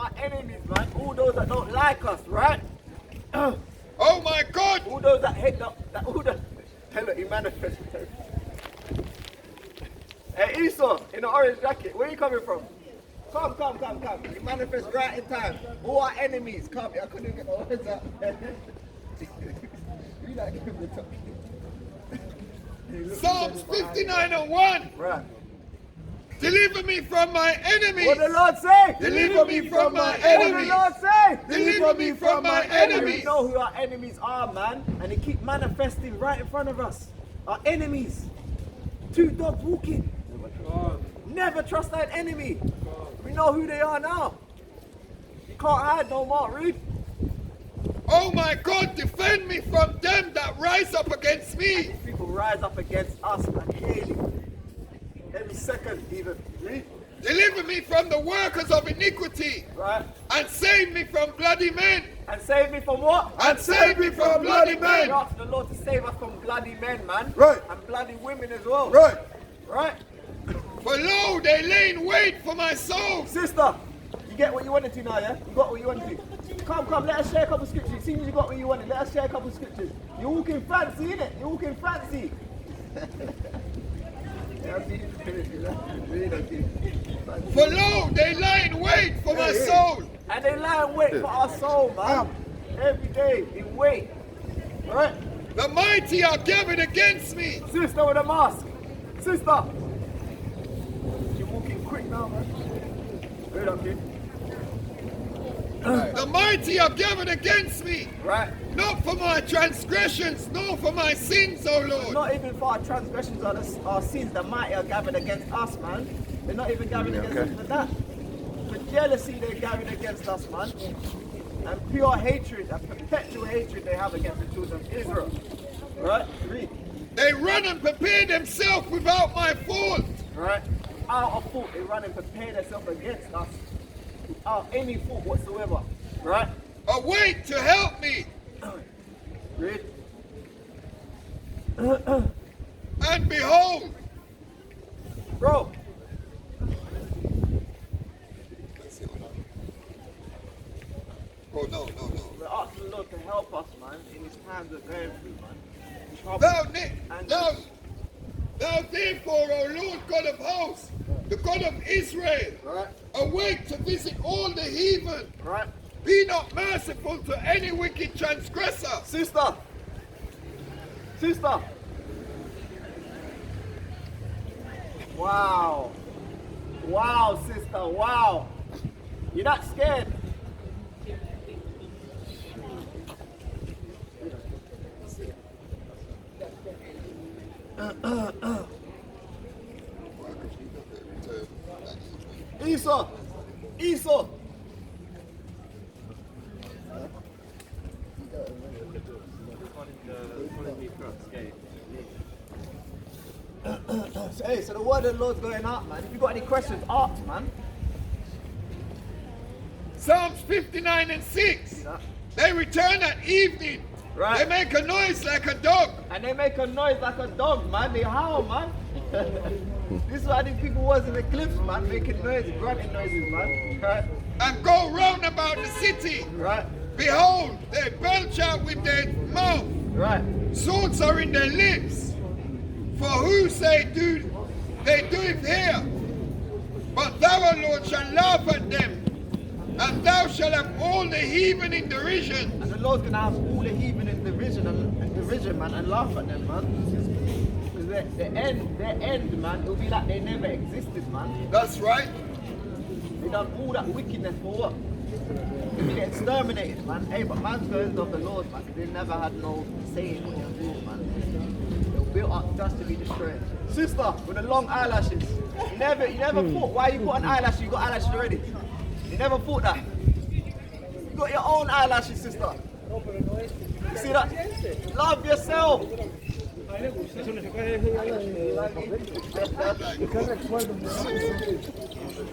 our enemies, man. All those that don't like us, right? Oh my God! All those that hate all the tell it, he manifested. Hey Esau, in the orange jacket, where you coming from? Come. You manifest right in time. All our enemies, come. I couldn't even get the words out. You like him to talk. Psalms 59:1. Right. Deliver me from my enemies. What the Lord say? Deliver me from my What the enemies. Lord say? Deliver me from my We enemies. know who our enemies are, man, and they keep manifesting right in front of us. Our enemies. Two dogs walking. Never trust that enemy. We know who they are now. You can't hide no more, read. Oh my God, defend me from them that rise up against me. People rise up against us, man, daily. Every second, even. Read. Deliver me from the workers of iniquity. Right. And save me from bloody men. And save me from what? And save me from bloody We men. ask the Lord to save us from bloody men, man. Right. And bloody women as well. Right. Right. For lo, they lay in wait for my soul. Sister, you get what you wanted to now, yeah? You got what you wanted to. Come, let us share a couple scriptures. See you got what you wanted. Let us share a couple scriptures. You're walking fancy, innit? You're walking fancy. For lo, they lie in wait for my soul. And they lie in wait for our soul, man. Every day, in wait. Right? The mighty are gathered against me. Sister with a mask. Sister. You're walking quick now, man. Wait up, kid. The mighty are gathered against me. Right. Not for my transgressions, nor for my sins, O Lord. Not even for our transgressions or our sins. The mighty are gathered against us, man. They're not even gathered against us for that. For jealousy, they're gathered against us, man. And pure hatred, and perpetual hatred they have against the children of Israel. Right? Read. They run and prepare themselves without my fault. Right? Out of fault, they run and prepare themselves against us. Without any fault whatsoever. Right? Awake to help me. Read. And behold. Bro. Oh, no. We're asking the Lord to help us, man, in these times we're going through, man. Thou therefore, O Lord God of hosts, the God of Israel, Right. awake to visit all the heathen. Right? Be not merciful to any wicked transgressor. Sister. Wow. Wow, sister. Wow. You're not scared. Esau. Hey, so the word of the Lord's going out, man. If you got any questions, ask, man. Psalms 59:6. They return at evening. Right. They make a noise like a dog. And they make a noise like a dog, man. They howl, man. This is why these people was in the cliffs, man, making noises, grunting noises, man. Right? And go round about the city. Right? Behold, they belch out with their mouth. Right? Swords are in their lips. For who say they do it here? But thou, O Lord, shalt laugh at them. And thou shalt have all the heathen in derision. And the Lord's gonna have all the heathen in derision, man, and laugh at them, man. Because their end, man, it'll be like they never existed, man. That's right. They done all that wickedness for what? They'll be exterminated, man. Hey, but man's going of the Lord, man, because they never had no say in what they do, man. They were built up just to be destroyed. Sister, with the long eyelashes. You never thought why you got an eyelash, you got eyelashes already. You never thought that. You got your own eyelashes, sister. You see that? Love yourself.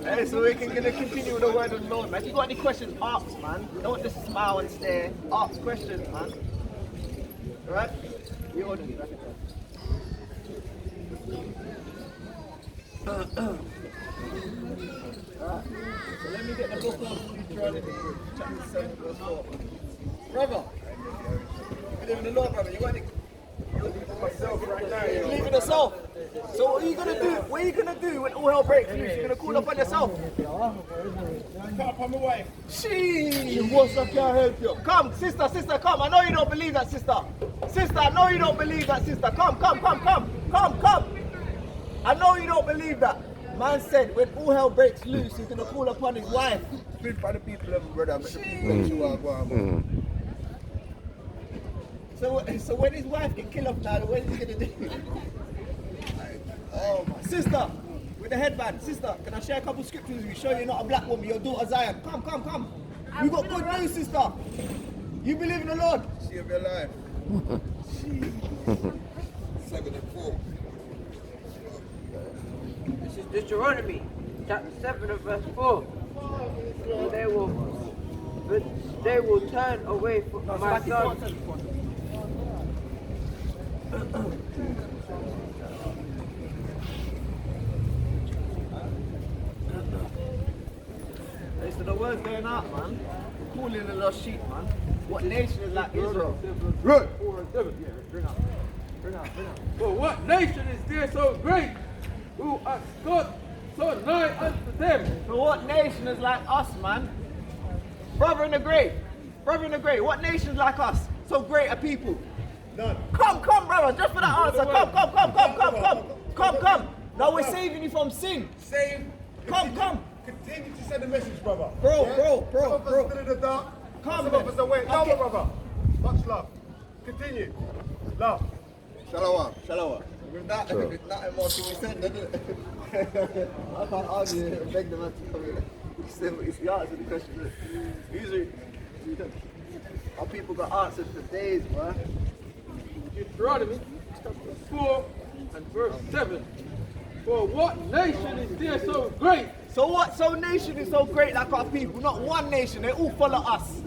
Hey, so we're going to continue with the word of the Lord, man. If you got any questions, ask, man. Don't just smile and stare. Ask questions, man. Alright? You order me back at Right. So let me get the book of Deuteronomy, chapter 7, verse 4. Brother, you believe in the Lord, brother. You want it? Myself right now, You believe in yourself. So what are you gonna do? What are you gonna do when all hell breaks loose? You're gonna call upon yourself. I can't put my wife. Sheesh. What's up? Can't help you. Come, sister, come. I know you don't believe that, sister. Sister, I know you don't believe that, sister. Come. I know you don't believe that. Man said when all hell breaks loose, he's gonna call upon his wife. Speak for the people, brother. So when his wife get killed off now, what is he gonna do? Oh my sister, with the headband, sister, can I share a couple scriptures with you? Show you're not a black woman, your daughter Zion. Come. We got good news, sister. You believe in the Lord? Save your life. 7 and 4. This is Deuteronomy, chapter 7 and verse 4. They will turn away from my son. So the word's going out, man. We're calling the lost sheep, man. What nation is like Israel? Right. 4 and 7. Yeah, bring out. For what nation is there so great, who hath got so nigh unto them? So what nation is like us, man? Brother in the grave, what nation is like us? So great a people. None. Come, brother, just for that answer. Come. Now we're saving you from sin. Save. Come. Continue to send the message, brother. Bro. Some of us still in the dark. Come, Some of us awake. Come, Okay. brother. Much love. Continue. Love. Shalom. With that, it's not more to be said, does it? I can't argue and beg the man to come in. It's the answer to the question. Usually, our people got answers for days, man. Deuteronomy chapter 4 and verse 7. For what nation is there so great? So what? So nation is so great like our people. Not one nation. They all follow us.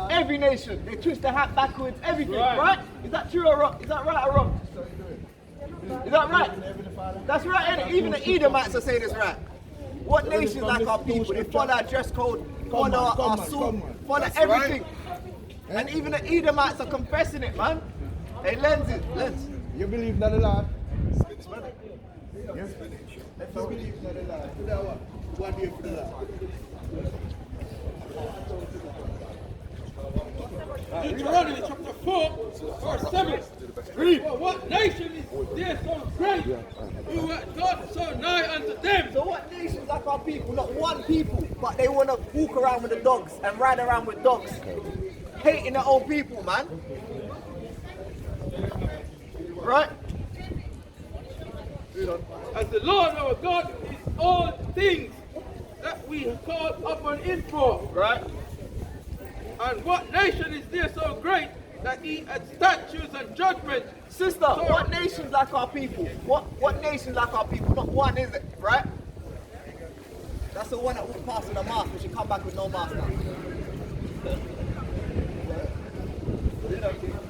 Every nation. They twist their hat backwards. Everything. Right? Is that true or wrong? Is that right or wrong? Is that right? That's right, ain't it? Even the Edomites are saying it's right. What nation like our people? They follow our dress code, follow our sword, follow everything. And even the Edomites are confessing it, man. Hey, Lens. You believe in the Lord? Yes. If you believe in the Lord, do that one day for the Lord. Deuteronomy chapter 4, verse 7. For what nation is there so great, who hath got so nigh unto them? So what nations like our people? Not one people, but they want to walk around with the dogs and ride around with dogs. Hating their own people, man. Right? As the Lord our God is all things that we call upon him for. Right? And what nation is there so great that he had statutes and judgments? Sister, what nations like our people? What nations like our people? Not one, is it? Right? That's the one that walked past with a mask, we should come back with no mask now.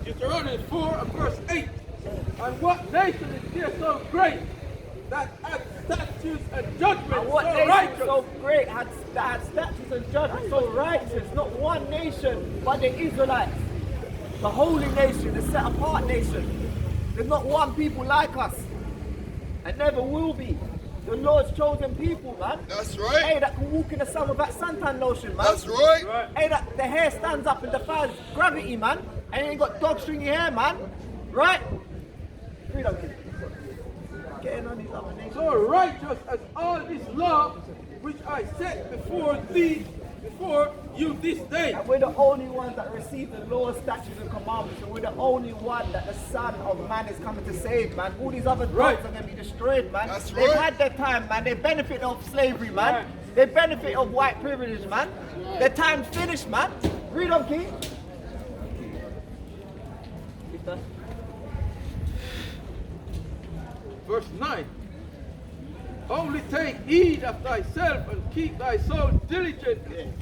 Deuteronomy 4 and verse 8. And what nation is there so great that had statutes and judgments And what so nation righteous? so great that had statutes and judgments so righteous? Not one nation, but the Israelites. The holy nation, the set apart nation. There's not one people like us. And never will be. The Lord's chosen people, man. That's right. Hey, that can walk in the sun with that suntan lotion, man. That's right. Hey, that the hair stands up and defies gravity, man. And you ain't got dog stringy hair, man. Right? Freedom, kid. Getting on these other nations. So righteous as all this law which I set before thee, before you this day. And we're the only ones that receive the laws, statutes, and commandments. And we're the only one that the Son of Man is coming to save, man. All these other dogs are going to be destroyed, man. That's They've right. had their time, man. They benefit of slavery, man. They benefit of white privilege, man. Their time's finished, man. Read on, King. Verse 9. Only take heed of thyself and keep thy soul diligently.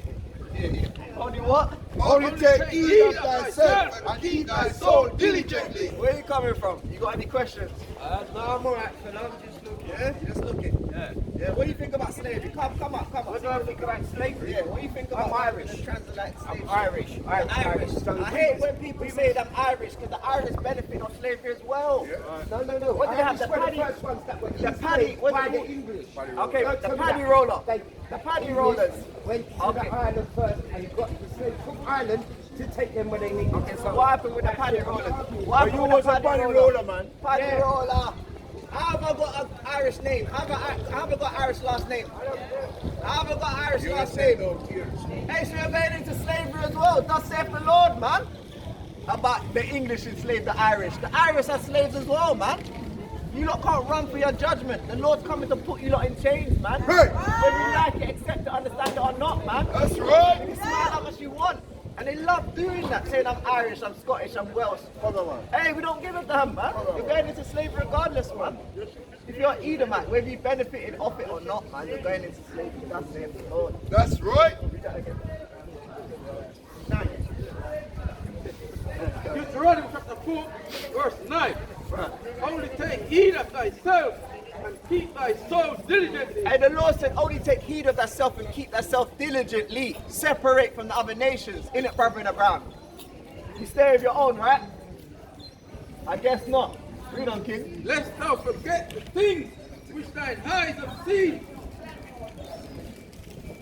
Only what? Only take heed of thyself and keep thy soul diligently. Where you coming from? You got any questions? No, I'm alright, fella. I'm just looking. Yeah? You just looking? Yeah. Yeah, what do you think about slavery? Come on. What do I think about slavery? Yeah, what do you think about I'm Irish. the transatlantic slavery? I'm Irish. Irish. So I hate when people say I'm Irish because the Irish benefit of slavery as well. No. What do they have? The paddy? The paddy? What By do the they? English. Okay, the paddy roller. The paddy rollers. Went to the island first and got the slaves from Ireland to take them where they need. Okay, so what happened with the paddy rollers? What happened You with was the a paddy roller, man. Paddy roller. How have I got an Irish name? How have I got Irish last name? How have I got Irish last name? Hey, so you're going into slavery as well. Thus saith the Lord, man. About the English enslaved the Irish. The Irish are slaves as well, man. You lot can't run for your judgment. The Lord's coming to put you lot in chains, man. Hey. Whether you like it, accept it, understand it or not, man. That's right. You can smile how much you want. And they love doing that, saying I'm Irish, I'm Scottish, I'm Welsh. Hey, we don't give a damn, man. You're going into slavery regardless, man. If you're Edomite, whether you benefited off it or not, man, you're going into slavery. That's it. Lord. That's right. Read that again. Deuteronomy chapter 4, verse 9. Only take heed of thyself and keep thy soul diligently. And the Lord said, only take heed of thyself and keep thyself diligently. Separate from the other nations. In it, brother in the brown. You stay with your own, right? I guess not. Read on, King. Lest thou forget the things which thine eyes have seen.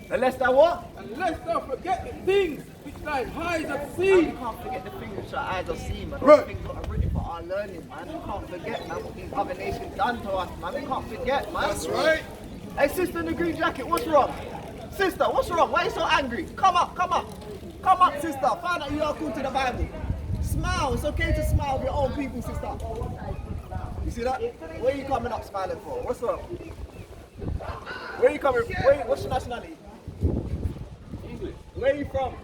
Unless thou what? And lest thou forget the things which thine eyes have Man, seen. you can't forget the things which our eyes have seen, man. Right. Those things that are written for our learning, man. You can't forget, man, what these other nations done to us, man. We can't forget, man. That's right. Hey, sister in the green jacket, what's wrong? Sister, what's wrong? Why are you so angry? Come up. Come up, sister. Find out you are cool to the Bible. Smile. It's okay to smile with your own people, sister. You see that? Where are you coming up smiling for? What's wrong? Where are you coming from? What's your nationality? English. Where are you from?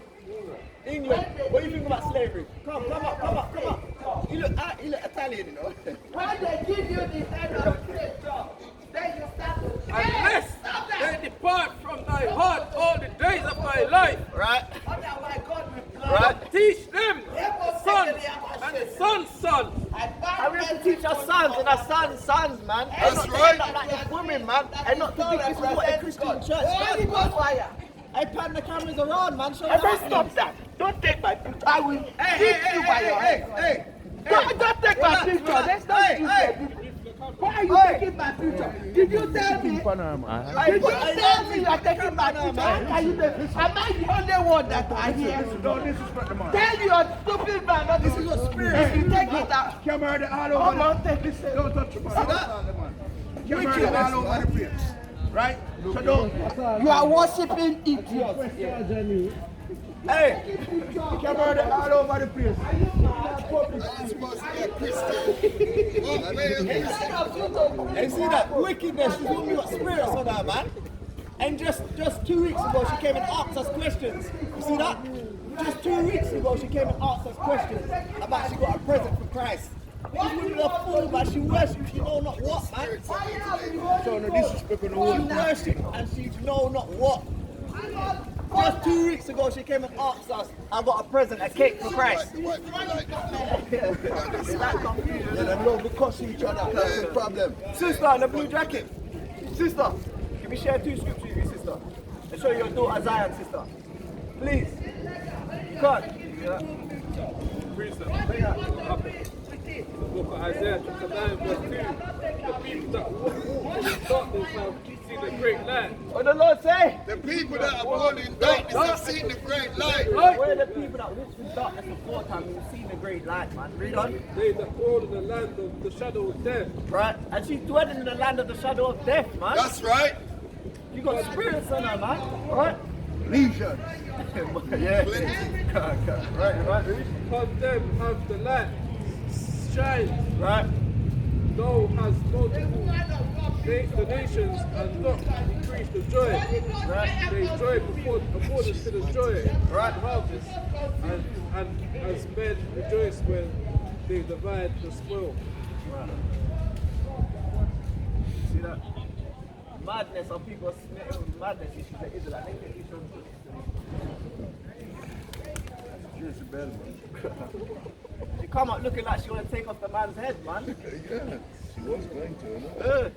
England. What do you think about slavery? Come up. You look Italian, you know. Why they give you this kind of job? Then you start to Unless they depart from thy heart all the days of thy life. Right? Right. Teach them, sons and the sons' sons. And we have to teach our sons and our sons' sons, man. And That's not to right. end up like this women, man. And not to think this is what a Christian church does. I pan the cameras around, man. Show Don't stop that. Don't take my picture. I will beat you by your head. Don't take my picture. Let's not use your picture. Why are you taking my picture? Did you tell me? Did you tell me you are taking my picture? Am I the only one that I hear? Don't disrespect the man. Tell your stupid man not This is your spirit. You take it out. Camera all Come over on, take this. Don't touch the man. Camera all over the place. Right? So don't. You are worshipping idiots. Hey, Camera all over the place. and see that wickedness, she's only got spirits on her, man. And just 2 weeks ago, she came and asked us questions. You see that? Just 2 weeks ago, she came and asked us questions about she got a present for Christ. This woman a fool, man. She worships, she know not what, man. So no disrespect on the She whole. worships and she know not what. Just 2 weeks ago, she came and asked us, I got a present, a cake for Christ. It's that confusion. They love because each other. That's the problem. Sister in the blue jacket. Sister, can we share 2 scriptures with you, sister? And show your daughter Zion, sister. Please. God. Yeah. Bring her. Book of Isaiah chapter 9 verse 2. The people that walk in darkness have seen the great light. What the Lord say? The people that are born in darkness have seen the great light. We're the people that walk in darkness before time. We've seen the great light, man. Read on. They that dwell in the land of the shadow of death. Right? And she's dwelling in the land of the shadow of death, man. That's right. You got spirits on her, man. Right? Legion. Yeah. Right. Upon them have the light shine. Right. Thou hast multiple the nations and not increased the joy. Right. They joy before according to the joy Right. of harvest, and as men rejoice when they divide the spoil. See that? Madness of people smitten with madness. She's an Israelite. They think she's from Jezebel, man. She come up looking like she want to take off the man's head, man. Yeah, she was going to, you know? Uh,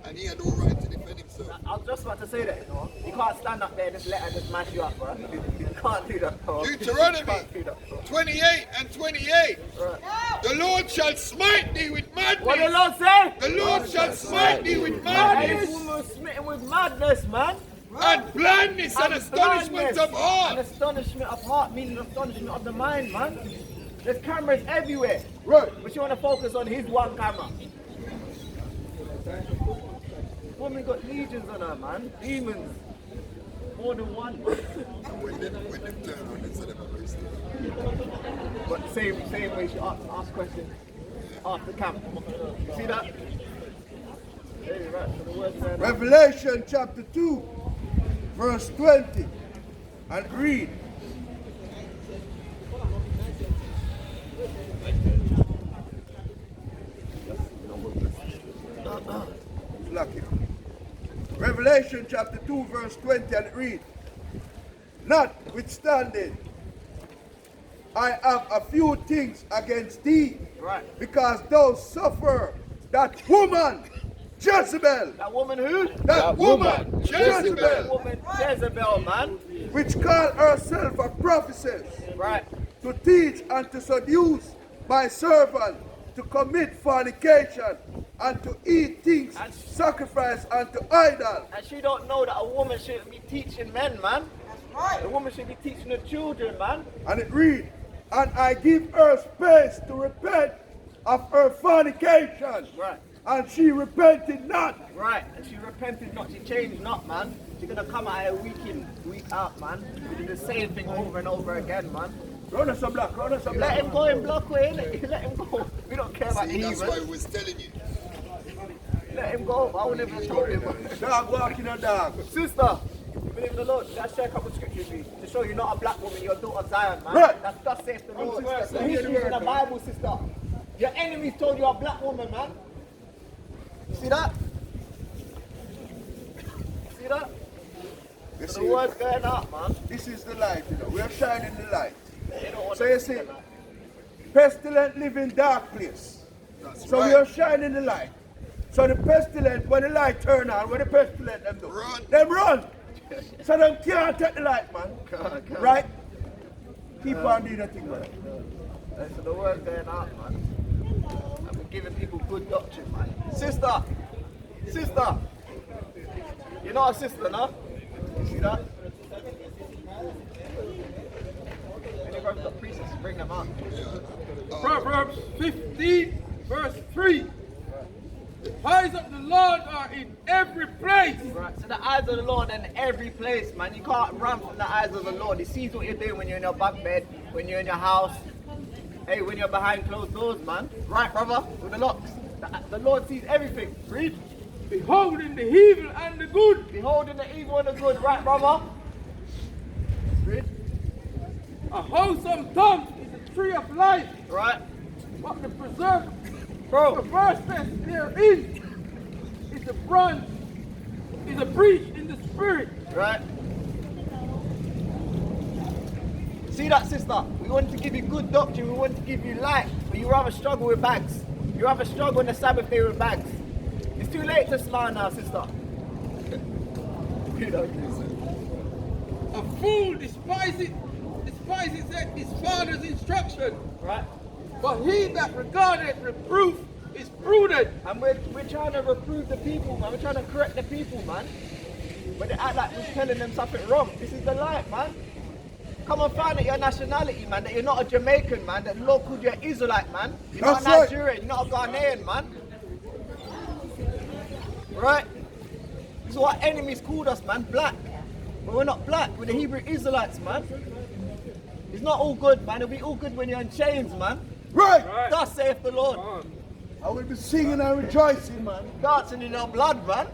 And he had no right to defend himself. I was just about to say that, you know. You can't stand up there and just let her just mash you up, bro. You can't do that, bro. Deuteronomy You can't do that, bro. 28 and 28. Right. The Lord shall smite thee with madness. What did the Lord say? The Lord shall smite thee with And madness this woman was smitten with madness, man. and blindness and astonishment blindness of and heart. astonishment of heart, meaning astonishment of the mind, man. There's cameras everywhere. Right. But you want to focus on his one camera. Woman got legions on her, man. Demons. More than one. When they turn on it, so they But same way she ask questions after camp. You see that? Hey, right. So the word said, Revelation chapter 2, verse 20. And read. Lucky. Revelation chapter 2, verse 20, and read. Notwithstanding, I have a few things against thee, right. because thou suffer that woman, Jezebel. That woman who? That woman, That Jezebel, woman Jezebel, man. which call herself a prophetess, Right. to teach and to seduce my servant to commit fornication and to eat things And- sacrificed unto idol. And she don't know that a woman shouldn't be teaching men, man. A woman should be teaching the children, man. And it read, and I give her space to repent of her fornication. Right. And she repented not. Right. And she repented not, she changed not, man. She's gonna come out here week in, week out, man. We do the same thing over and over again, man. Run us some black, run us some Let black. him go in block way, innit? Let him go. We don't care about See, that's why I heathen. was telling you. Let him go. I will never told him. Dog walking a dog. Sister, believe in the Lord. Let's share a couple of scriptures with you to show you're not a black woman, you're a daughter of Zion, man. Right. That's thus saith the Lord. Right. The history in the Bible, sister. Your enemies told you're a black woman, man. You see that? See that? You The see, word's going out, man. this is the light, you know. We are shining the light. They don't want So to you see, pestilent live in dark place. That's So right. we are shining the light. So the pestilent, when the light turn on, when the pestilent them do? Run. Them run. So them can't take the light, man. God. Right? Keep on doing that thing, man. So the word's going out, man. And we're giving people good doctrine, man. Sister! Sister! You're not a sister, no? You see that? Any brothers got priests, bring them out. Proverbs 15, verse 3. The eyes of the Lord are in every place. Right, so the eyes of the Lord are in every place, man. You can't run from the eyes of the Lord. He sees what you're doing when you're in your bunk bed, when you're in your house, hey, when you're behind closed doors, man. Right, brother, with the locks. The Lord sees everything. Read. Beholding the evil and the good. Beholding the evil and the good, right, brother? Read. A wholesome tongue is a tree of life. Right. But the preserve, Bro, perverseness therein is a branch, is a breach in the spirit. right. See that, sister? We want to give you good doctrine, we want to give you light, but you rather struggle with bags. You rather struggle on the Sabbath day with bags. It's too late to smile now, sister. You know, A fool despises his father's instruction, right? but he that regardeth reproof is prudent. And we're trying to reprove the people, man. We're trying to correct the people, man. But they act like we're telling them something wrong. This is the light, man. Come and find out your nationality, man. That you're not a Jamaican, man. That the Lord called you an Israelite, man. You're not a That's right. Nigerian. You're not a Ghanaian, man. Right? This is what enemies called us, man. Black. But we're not black. We're the Hebrew Israelites, man. It's not all good, man. It'll be all good when you're in chains, man. Right. Thus saith the Lord. I will be singing and rejoicing, man. Dancing in our blood, man.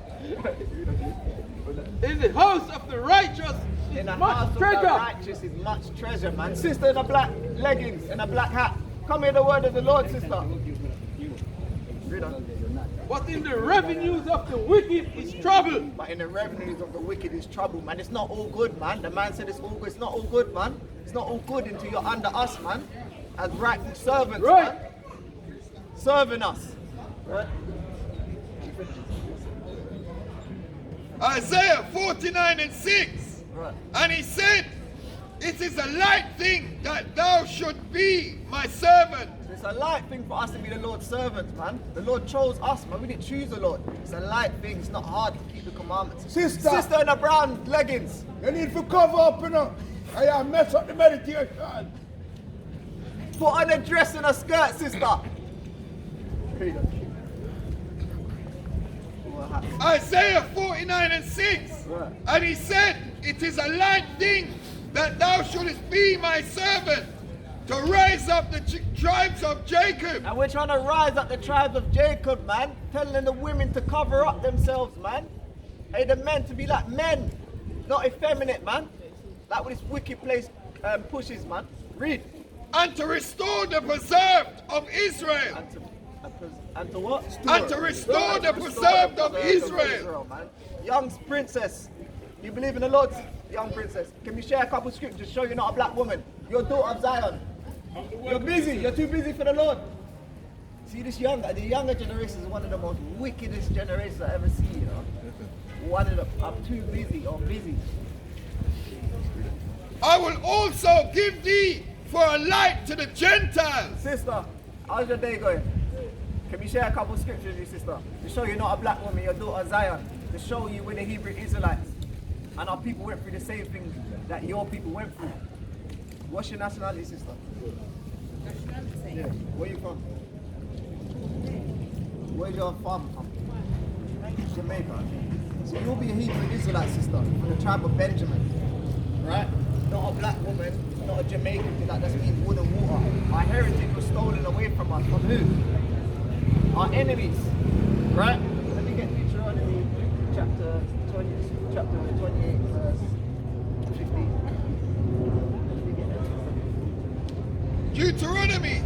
In the house of the righteous In is the house much of the treasure. righteous is much treasure, man. Sister in a black leggings and a black hat. Come hear the word of the Lord, sister. Read on. But in the revenues of the wicked is trouble. But in the revenues of the wicked is trouble, man. It's not all good, man. The man said it's all good. It's not all good, man. It's not all good until you're under us, man. As rightful servants, Right. man. Serving us. Right? Isaiah 49:6. Right. And he said, it is a light thing that thou should be my servant. It's a light thing for us to be the Lord's servants, man. The Lord chose us, man. We didn't choose the Lord. It's a light thing. It's not hard to keep the commandments. Sister. in the brown leggings. You need to cover up, you know. I mess up the meditation. Put on a dress and a skirt, sister. Isaiah 49:6. Right. And he said, it is a light thing that thou shouldest be my servant, to raise up the tribes of Jacob. And we're trying to rise up the tribes of Jacob, man. Telling the women to cover up themselves, man. Hey, the men to be like men, not effeminate, man. Like what this wicked place pushes, man. Read. And to restore the preserved of Israel. And to what? And to restore the preserved of Israel. Man. Young princess, you believe in the Lord, young princess. Can you share a couple scriptures to show you're not a black woman? You're a daughter of Zion. You're busy. You're too busy for the Lord. See, the younger generation is one of the most wickedest generations I ever see, you know. One of them, I'm too busy or busy. I will also give thee for a light to the Gentiles. Sister, how's your day going? Can you share a couple scriptures with your sister? To show you're not a black woman, you're a daughter of Zion. To show you with the Hebrew Israelites. And our people went through the same thing that your people went through. What's your nationality, sister? Nationality? Yeah. Where you from? Where's your farm from? Jamaica. So you'll be a Hebrew Israelite, sister, from the tribe of Benjamin. Right? Not a black woman, not a Jamaican, that doesn't mean wood and water. Our heritage was stolen away from us. From who? Our enemies. Right? Let me get Deuteronomy chapter 28, verse 15. Deuteronomy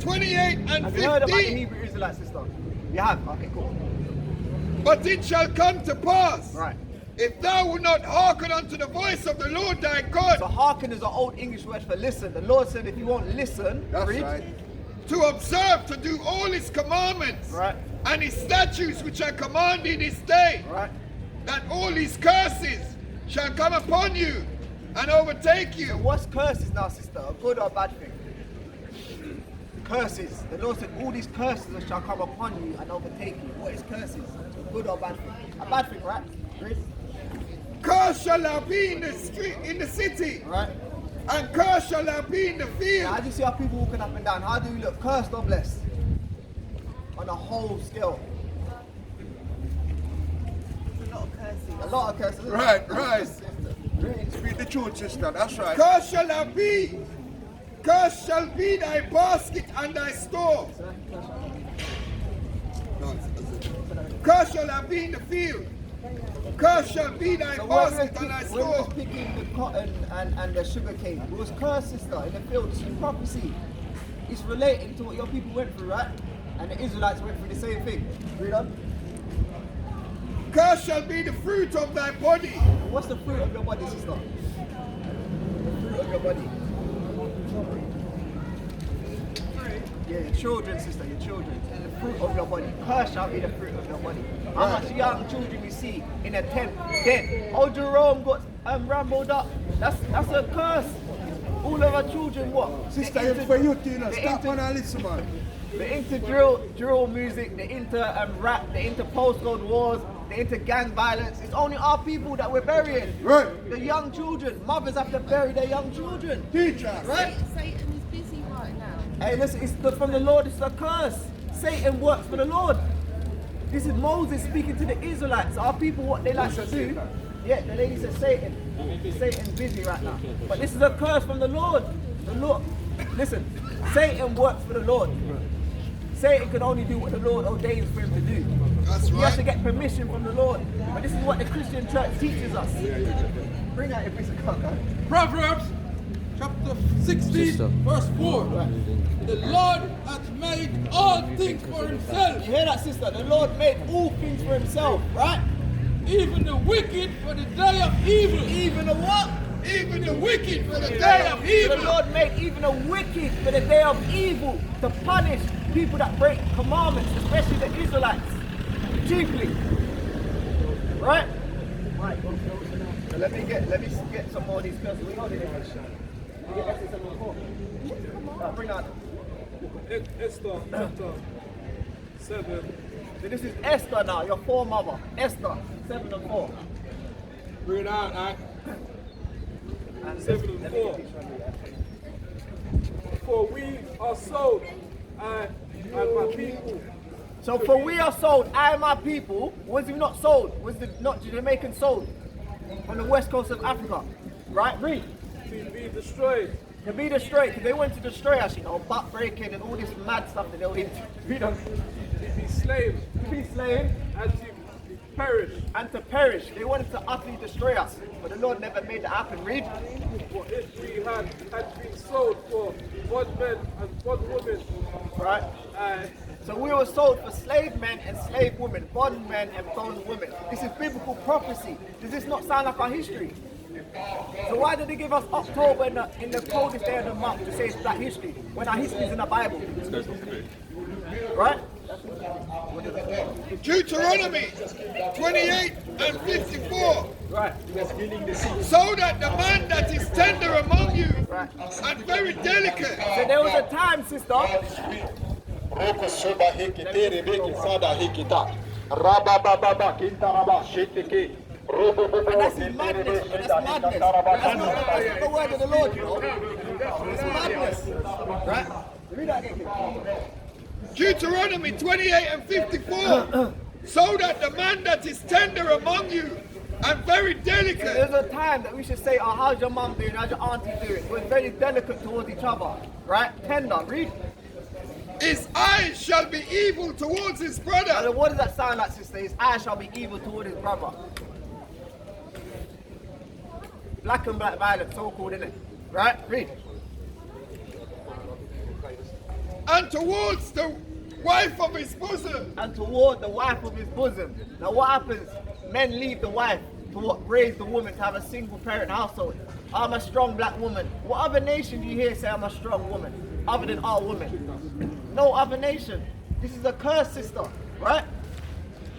28 and Have you heard about the 15. Hebrew Israelite, sister? You have? Okay, cool. But it shall come to pass, Right. if thou wilt not hearken unto the voice of the Lord thy God, So hearken is an old English word for listen. The Lord said if you won't listen, read. to observe to do all his commandments Right. and his statutes which I command thee this day, Right. that all his curses shall come upon you and overtake you. What's curses now, sister? A good or a bad thing? Curses. The Lord said all these curses shall come upon you and overtake you. What is curses? A good or a bad thing? A bad thing, right? Read. Curse shall thou be in the street, in the city, Right. and curse shall thou be in the Now, field. how do you see our people walking up and down? How do we look? Cursed or blessed? On a whole scale. A lot of cursing. A lot of curses. Right, right. Read. Speak the truth, sister. That's right. Curse shall thou be. Curse shall be thy basket and thy store. Curse shall thou be in the field. Curse shall be thy So when basket and thy we store. was picking the cotton and the sugar cane, it was cursed, sister, in the field. This is prophecy. It's relating to what your people went through, right? And the Israelites went through the same thing. Read on. Curse shall be the fruit of thy body. What's the fruit of your body, sister? The fruit of your body. Yeah, your children, sister, your children. The fruit of your body. Curse shall be the fruit of your body. How much young children you see in a tent dead? Oh, Jerome got rambled up. That's a curse. All of our children, what? Sister, They're it's into- for you, Tina. they're Stop into- and listen, man. They're into drill music, they're into rap, they're into postcode wars, they're into gang violence. It's only our people that we're burying. Right. The young children. Mothers have to bury their young children. Teach us. Right? Satan is busy right now. Hey, listen, it's from the Lord, it's a curse. Satan works for the Lord. This is Moses speaking to the Israelites. Our people, what they like to do. Yeah, the lady said Satan. Satan's busy right now. But this is a curse from the Lord. The Lord. Listen, Satan works for the Lord. Satan can only do what the Lord ordains for him to do. That's He has to right. get permission from the Lord. But this is what the Christian church teaches us. Bring out your piece of cocoa. Proverbs chapter 16, verse 4. The Lord hath made all things for himself, You hear that, sister? The Lord made all things for himself, right? even the wicked for the day of evil. Even the what? Even the wicked for the day of The evil. Lord made even the wicked for the day of evil to punish people that break commandments, especially the Israelites. Chiefly. Right? Right. So let me get some more of these curses. We got it. Let me get Esther 7:4. Bring that. Esther chapter 7. So this is Esther now, your foremother. Esther 7:4. Bring it out, aye. And 7:4. For we are sold, I and my people. So for we are sold, I and my people. Was he not sold? Was the not Jamaican sold on the west coast of Africa? Right? Read. To be destroyed. To be destroyed, because they wanted to destroy us, you know, butt breaking and all this mad stuff that they were into. Read on. To be slaves. To be slain And to perish. and to perish. They wanted to utterly destroy us, but the Lord never made that happen. Read. For if we had been sold for bondmen and bondwomen, Right? and So we were sold for slave men and slave women, bondmen and bondwomen. This is biblical prophecy. Does this not sound like our history? So why did they give us October in the coldest day of the month to say it's Black history, when our history is in the Bible? Right? Deuteronomy 28 and 54. Right. So that the man that is tender among you Right. and very delicate So there was a time, sister. Roko soba hekete rebeke sada hekita. Rabababa kintaraba sheteke. Robo bobo And that's madness. That's madness. That's not the word of the Lord, you know. It's madness. Right? Read that again. Deuteronomy 28 and 54. So that the man that is tender among you and very delicate There's a time that we should say, oh, how's your mum doing? How's your auntie doing? We're very delicate towards each other. Right? Tender. Read. his eyes shall be evil towards his brother. And what does that sound like, sister? His eye shall be evil toward his brother. Black and black violence, so called, isn't it? Right? Read. And towards the wife of his bosom. And toward the wife of his bosom. Now what happens? Men leave the wife to raise the woman to have a single parent household. I'm a strong black woman. What other nation do you hear say I'm a strong woman? Other than our woman? No other nation. This is a curse, sister. Right?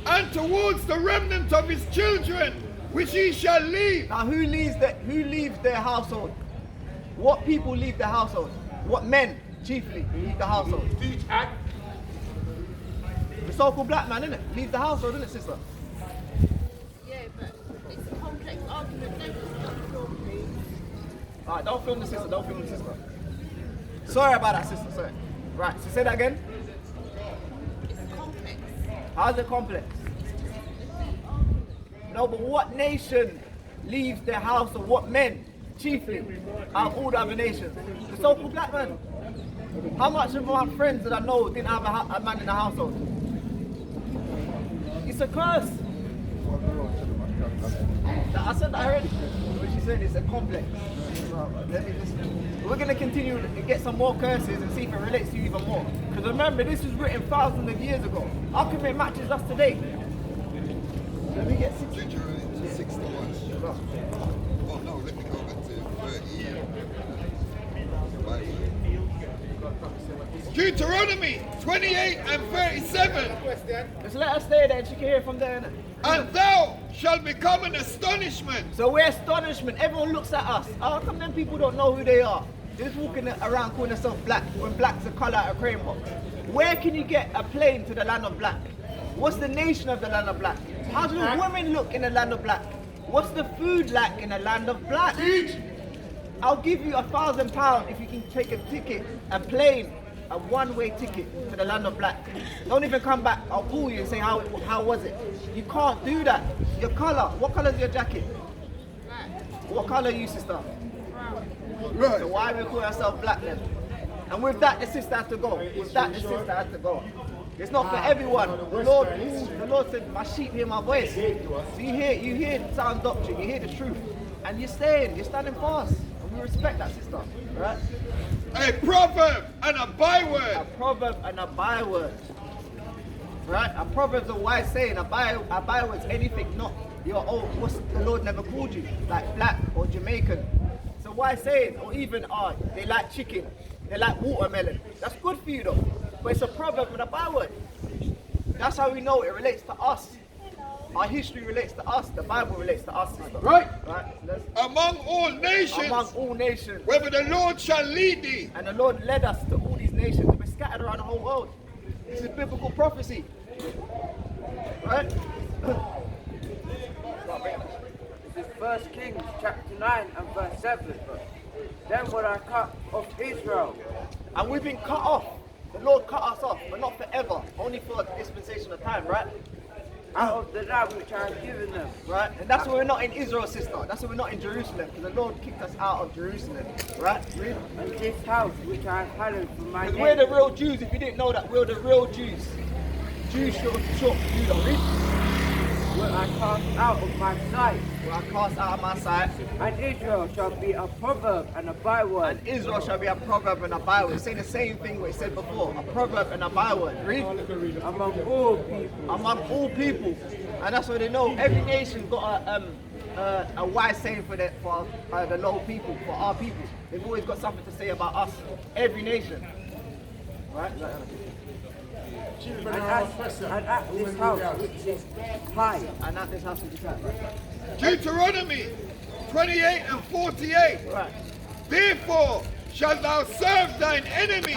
And towards the remnant of his children, which he shall leave. Now who leaves their household? What people leave their household? What men chiefly leave the household? The so-called black man, isn't it? Leaves the household, isn't it, sister? Yeah, but it's a complex argument. Don't just film, please. Alright, don't film the sister, don't film the sister. Sorry about that, sister, sorry. Right, so say that again. It's complex. How's it complex? No, but what nation leaves their house, or what men, chiefly, out of all the other nations? The so-called black man. How much of my friends that I know didn't have a man in the household? It's a curse. I said that already. But she said it's a complex. We're going to continue to get some more curses and see if it relates to you even more. Because remember, this was written thousands of years ago. How can it matches us today? Let me get 60. Deuteronomy 61. Oh no, let me go back to 30. Deuteronomy 28 and 37. Just let her stay there and she can hear from there. Innit? And thou shalt become an astonishment. So we're astonishment. Everyone looks at us. How come them people don't know who they are? They're just walking around calling themselves black when black's a colour out of cream box. Where can you get a plane to the land of black? What's the nation of the land of black? How do the women look in the land of black? What's the food like in the land of black? I'll give you £1,000 if you can take a ticket, a plane, a one-way ticket to the land of black. Don't even come back. I'll call you and say how was it? You can't do that. Your colour. What colour is your jacket? Black. What colour are you, sister? Brown. Right. So why we call ourselves black then? And with that, the sister had to go. With that, the sister had to go. It's not for everyone. The Lord said, my sheep hear my voice. So you hear sound doctrine, you hear the truth. And you're standing fast. And we respect that, sister. Right? A proverb and a A byword. proverb and a byword. Right? A proverb's a wise saying. A byword's anything not your own. What's the Lord never called you? Like black or Jamaican. So wise saying, or even they like chicken, they like watermelon. That's good for you though. But it's a proverb and a byword. That's how we know it relates to us. our history relates to us. The Bible relates to us, sister. Right. Right? So let's- among all nations, among all nations. whether the Lord shall lead thee. And the Lord led us to all these nations. We're scattered around the whole world. This is biblical prophecy. Right? This is 1 Kings chapter 9 and verse 7. Then will I cut off Israel. And we've been cut off. The Lord cut us off, but not forever. Only for a dispensation of time, right? Out of the land which I have given them. Right? And that's why we're not in Israel, sister. That's why we're not in Jerusalem. Because the Lord kicked us out of Jerusalem. Right? Read. And this house which I have hallowed for my Because name. we're the real Jews. If you didn't know that, we're the real Jews. Jews short of Judah. Read. Will I cast out of my sight. Will I cast out of my sight. And Israel shall be a proverb and a byword. And Israel shall be a proverb and a byword. It's saying the same thing what it said before. A proverb and a byword. Read. Among all people. Among all people. And that's what they know. Every nation got a wise saying for the low people, for our people. They've always got something to say about us. Every nation. Right? And at this house which is high. And at this house we just right? Deuteronomy 28 and 48. Right. Therefore shalt thou serve thine enemy.